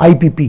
IPP,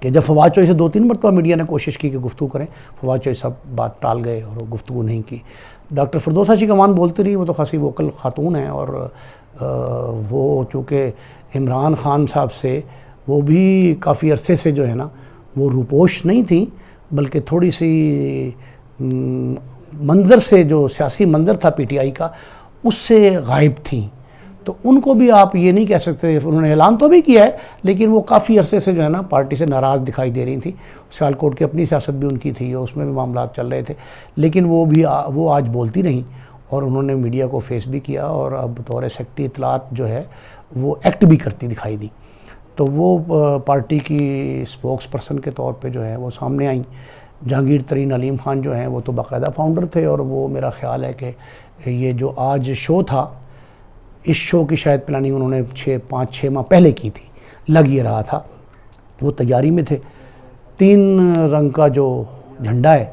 کہ جب فواد چوہدری سے 2-3 مرتبہ میڈیا نے کوشش کی کہ گفتگو کریں، فواد چوہدری صاحب بات ٹال گئے اور گفتگو نہیں کی۔ ڈاکٹر فردوس حاجی کمان بولتی رہی، وہ تو خاصی ووکل خاتون ہیں، اور وہ چونکہ عمران خان صاحب سے وہ بھی کافی عرصے سے جو ہے نا وہ روپوش نہیں تھیں، بلکہ تھوڑی سی منظر سے، جو سیاسی منظر تھا پی ٹی آئی کا، اس سے غائب تھیں۔ تو ان کو بھی آپ یہ نہیں کہہ سکتے، انہوں نے اعلان تو بھی کیا ہے لیکن وہ کافی عرصے سے جو ہے نا پارٹی سے ناراض دکھائی دے رہی تھیں۔ سیالکوٹ کی اپنی سیاست بھی ان کی تھی، اس میں بھی معاملات چل رہے تھے، لیکن وہ آج بولتی نہیں، اور انہوں نے میڈیا کو فیس بھی کیا، اور اب بطور سیکرٹری اطلاعات جو ہے وہ ایکٹ بھی کرتی دکھائی دی۔ تو وہ پارٹی کی اسپوکس پرسن کے طور پہ جو ہے وہ سامنے آئیں۔ جہانگیر ترین علیم خان جو ہیں وہ تو باقاعدہ فاؤنڈر تھے، اور وہ میرا خیال ہے کہ یہ جو آج شو تھا، اس شو کی شاید پلاننگ انہوں نے 5-6 ماہ پہلے کی تھی، لگ یہ رہا تھا، وہ تیاری میں تھے۔ 3 رنگ کا جو جھنڈا ہے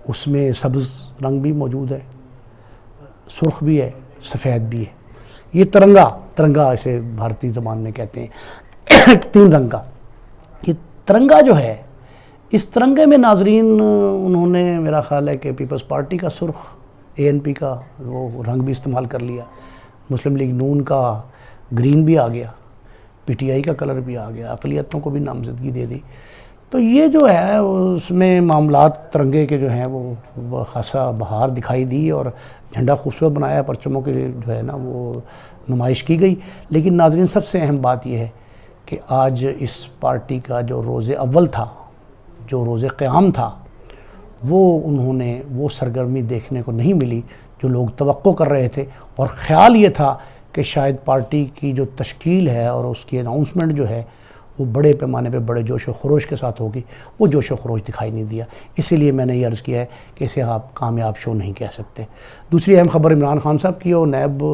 اس میں سبز رنگ بھی موجود ہے، سرخ بھی ہے، سفید بھی ہے۔ یہ ترنگا اسے بھارتی زبان میں کہتے ہیں، 3 رنگ کا یہ ترنگا جو ہے، اس ترنگے میں ناظرین انہوں نے میرا خیال ہے کہ پیپلز پارٹی کا سرخ، ANP کا وہ رنگ بھی استعمال کر لیا، مسلم لیگ نون کا گرین بھی آ گیا، PTI کا کلر بھی آ گیا، اقلیتوں کو بھی نامزدگی دے دی۔ تو یہ جو ہے اس میں معاملات ترنگے کے جو ہیں وہ خاصا بہار دکھائی دی، اور جھنڈا خوبصورت بنایا، پرچموں کے جو ہے نا وہ نمائش کی گئی۔ لیکن ناظرین سب سے اہم بات یہ ہے کہ آج اس پارٹی کا جو روز اول تھا، جو روز قیام تھا، وہ انہوں نے وہ سرگرمی دیکھنے کو نہیں ملی جو لوگ توقع کر رہے تھے، اور خیال یہ تھا کہ شاید پارٹی کی جو تشکیل ہے اور اس کی اناؤنسمنٹ جو ہے وہ بڑے پیمانے پہ بڑے جوش و خروش کے ساتھ ہوگی۔ وہ جوش و خروش دکھائی نہیں دیا، اسی لیے میں نے یہ عرض کیا ہے کہ اسے آپ کامیاب شو نہیں کہہ سکتے۔ دوسری اہم خبر عمران خان صاحب کی، وہ نیب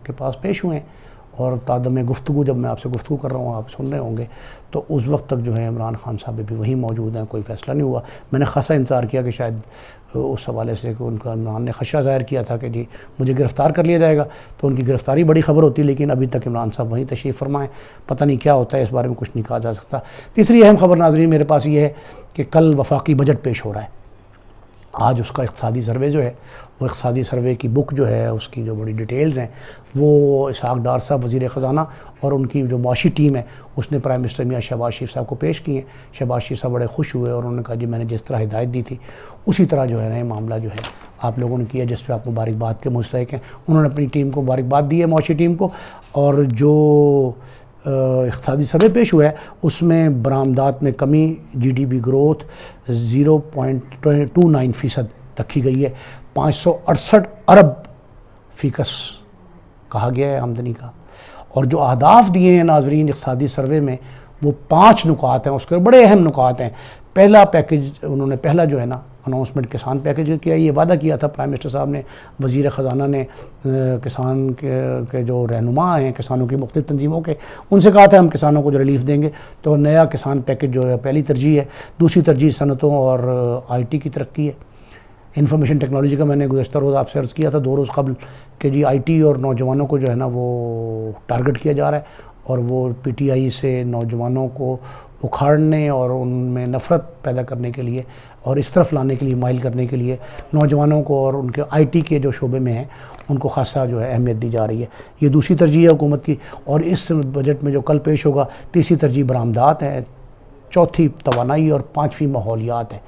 کے پاس پیش ہوئے ہیں، اور تعدم گفتگو، جب میں آپ سے گفتگو کر رہا ہوں آپ سن رہے ہوں گے، تو اس وقت تک جو ہے عمران خان صاحب بھی وہیں موجود ہیں، کوئی فیصلہ نہیں ہوا۔ میں نے خاصا انتظار کیا کہ شاید اس حوالے سے کہ ان کا عمران نے خدشہ ظاہر کیا تھا کہ جی مجھے گرفتار کر لیا جائے گا، تو ان کی گرفتاری بڑی خبر ہوتی، لیکن ابھی تک عمران صاحب وہیں تشریف فرمائیں، پتہ نہیں کیا ہوتا ہے، اس بارے میں کچھ نہیں کہا جا سکتا۔ تیسری اہم خبر ناظرین میرے پاس یہ ہے کہ کل وفاقی بجٹ پیش ہو رہا ہے۔ آج اس کا اقتصادی سروے جو ہے، وہ اقتصادی سروے کی بک جو ہے، اس کی جو بڑی ڈیٹیلز ہیں، وہ اسحاق ڈار صاحب وزیر خزانہ اور ان کی جو معاشی ٹیم ہے اس نے پرائم منسٹر میاں شہباز شریف صاحب کو پیش کی ہیں۔ شہباز شریف صاحب بڑے خوش ہوئے، اور انہوں نے کہا جی میں نے جس طرح ہدایت دی تھی اسی طرح جو ہے نا یہ معاملہ جو ہے آپ لوگوں نے کیا، جس پہ آپ مبارکباد کے مستحق ہیں۔ انہوں نے اپنی ٹیم کو مبارکباد دی ہے، معاشی ٹیم کو، اور جو اقتصادی سروے پیش ہوا ہے اس میں برآمدات میں کمی، GDP گروتھ 0.29% رکھی گئی ہے، 568 ارب فیکس کہا گیا ہے آمدنی کا۔ اور جو اہداف دیے ہیں ناظرین اقتصادی سروے میں، وہ 5 نکات ہیں، اس کے بڑے اہم نکات ہیں۔ پہلا پیکج انہوں نے جو ہے نا اناؤنسمنٹ کسان پیکج کیا، یہ وعدہ کیا تھا پرائم منسٹر صاحب نے، وزیر خزانہ نے کسان کے جو رہنما ہیں کسانوں کی مختلف تنظیموں کے، ان سے کہا تھا ہم کسانوں کو جو ریلیف دیں گے۔ تو نیا کسان پیکج جو ہے پہلی ترجیح ہے۔ دوسری ترجیح صنعتوں اور IT کی ترقی ہے۔ انفارمیشن ٹیکنالوجی کا میں نے گزشتہ روز آپ سے عرض کیا تھا 2 روز قبل کہ جی IT اور نوجوانوں کو جو ہے نا وہ ٹارگٹ کیا جا رہا ہے، اور وہ PTI سے نوجوانوں کو اکھاڑنے اور ان میں نفرت پیدا کرنے کے لیے اور اس طرف لانے کے لیے، مائل کرنے کے لیے نوجوانوں کو اور ان کے IT کے جو شعبے میں ہیں ان کو خاصا جو ہے اہمیت دی جا رہی ہے۔ یہ دوسری ترجیح ہے حکومت کی۔ اور اس بجٹ میں جو کل پیش ہوگا، تیسری ترجیح برآمدات ہے، چوتھی توانائی اور 5ویں ماحولیات ہے۔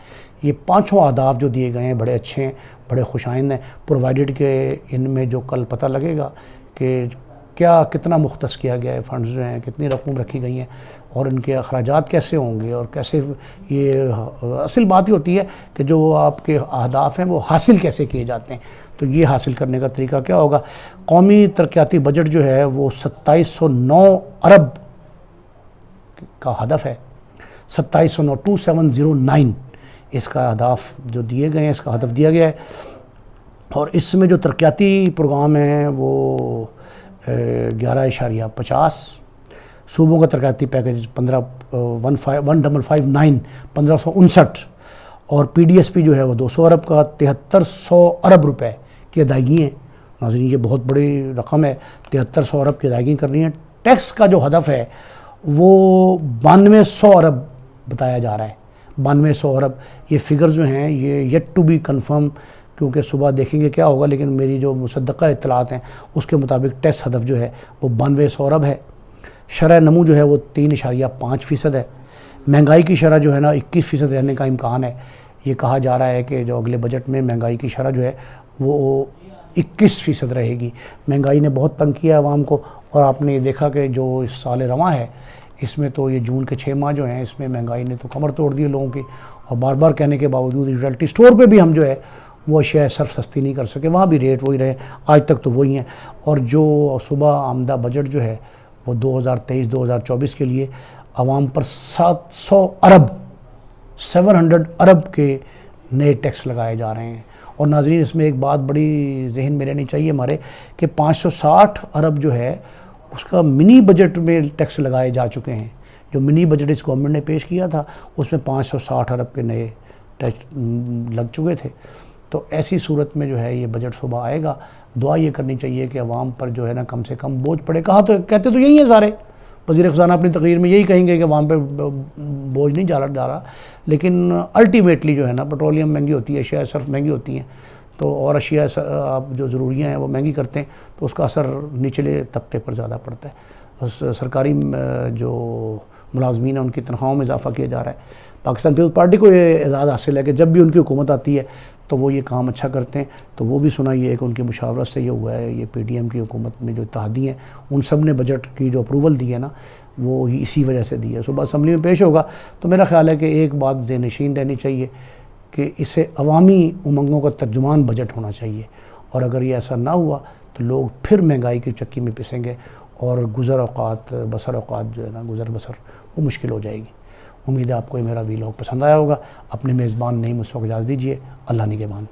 یہ 5 اہداف جو دیے گئے ہیں بڑے اچھے ہیں، بڑے خوشائند ہیں، پرووائڈڈ کہ ان میں جو کل پتہ لگے گا کہ کتنا مختص کیا گیا ہے، فنڈز جو ہیں کتنی رقم رکھی گئی ہیں، اور ان کے اخراجات کیسے ہوں گے، اور کیسے یہ اصل بات ہی ہوتی ہے کہ جو آپ کے اہداف ہیں وہ حاصل کیسے کیے جاتے ہیں۔ تو یہ حاصل کرنے کا طریقہ کیا ہوگا۔ قومی ترقیاتی بجٹ جو ہے وہ 2709 ارب کا ہدف ہے، 2709 اس کا اہداف جو دیے گئے ہیں، اس کا ہدف دیا گیا ہے۔ اور اس میں جو ترقیاتی پروگرام ہیں وہ 11.50، صوبوں کا ترقیاتی پیکج 1559 اور PDSP جو ہے وہ 200 ارب کا 7300 ارب روپے کی ادائیگی ہیں۔ ناظرین یہ بہت بڑی رقم ہے، 7300 ارب کی ادائیگی کرنی ہے۔ ٹیکس کا جو ہدف ہے وہ 9200 ارب بتایا جا رہا ہے. 9200 ارب یہ فگر جو ہیں یہ یٹ ٹو بی کنفرم، کیونکہ صبح دیکھیں گے کیا ہوگا، لیکن میری جو مصدقہ اطلاعات ہیں اس کے مطابق ٹیسٹ ہدف جو ہے وہ 9200 ارب ہے. شرح نمو جو ہے وہ 3.5% ہے. مہنگائی کی شرح جو ہے نا 21% رہنے کا امکان ہے. یہ کہا جا رہا ہے کہ جو اگلے بجٹ میں مہنگائی کی شرح جو ہے وہ 21% رہے گی. مہنگائی نے بہت تنگ کیا ہے عوام کو، اور آپ نے یہ دیکھا کہ جو اس سال رواں ہے اس میں تو یہ جون کے 6 ماہ جو ہیں اس میں مہنگائی نے تو کمر توڑ دی ہے لوگوں کی، اور بار بار کہنے کے باوجود ریئلٹی سٹور پہ بھی ہم جو ہے وہ اشیاء صرف سستی نہیں کر سکے، وہاں بھی ریٹ وہی رہے آج تک تو وہی ہیں. اور جو صبح آمدہ بجٹ جو ہے وہ 2023-2024 کے لیے عوام پر 700 ارب کے نئے ٹیکس لگائے جا رہے ہیں. اور ناظرین اس میں ایک بات بڑی ذہن میں رہنی چاہیے ہمارے کہ 560 ارب جو ہے اس کا منی بجٹ میں ٹیکس لگائے جا چکے ہیں. جو منی بجٹ اس گورنمنٹ نے پیش کیا تھا اس میں 560 ارب کے نئے ٹیکس لگ چکے تھے. تو ایسی صورت میں جو ہے یہ بجٹ صبح آئے گا. دعا یہ کرنی چاہیے کہ عوام پر جو ہے نا کم سے کم بوجھ پڑے. کہتے تو یہی ہیں سارے، وزیر خزانہ اپنی تقریر میں یہی کہیں گے کہ عوام پہ بوجھ نہیں جا رہا، لیکن الٹیمیٹلی جو ہے نا پٹرولیم مہنگی ہوتی ہے، اشیاء صرف مہنگی ہوتی ہیں، تو اور اشیاء آپ جو ضروریاں ہیں وہ مہنگی کرتے ہیں تو اس کا اثر نچلے طبقے پر زیادہ پڑتا ہے. سرکاری جو ملازمین ہیں ان کی تنخواہوں میں اضافہ کیا جا رہا ہے. پاکستان پیپلز پارٹی کو یہ اعزاز حاصل ہے کہ جب بھی ان کی حکومت آتی ہے تو وہ یہ کام اچھا کرتے ہیں. تو وہ بھی سنا یہ ہے کہ ان کی مشاورت سے یہ ہوا ہے، یہ پی ڈی ایم کی حکومت میں جو اتحادی ہیں ان سب نے بجٹ کی جو اپروول دی ہے نا وہ اسی وجہ سے دی ہے. صبح اسمبلی میں پیش ہوگا تو میرا خیال ہے کہ ایک بات ذہن نشین رہنی چاہیے کہ اسے عوامی امنگوں کا ترجمان بجٹ ہونا چاہیے. اور اگر یہ ایسا نہ ہوا تو لوگ پھر مہنگائی کی چکی میں پسیں گے اور گزر اوقات جو ہے نا گزر بسر وہ مشکل ہو جائے گی. امید ہے آپ کو یہ میرا ویلاگ پسند آیا ہوگا. اپنے میزبان نعیم مصطفیٰ کو اجازت دیجیے. اللہ نگہبان.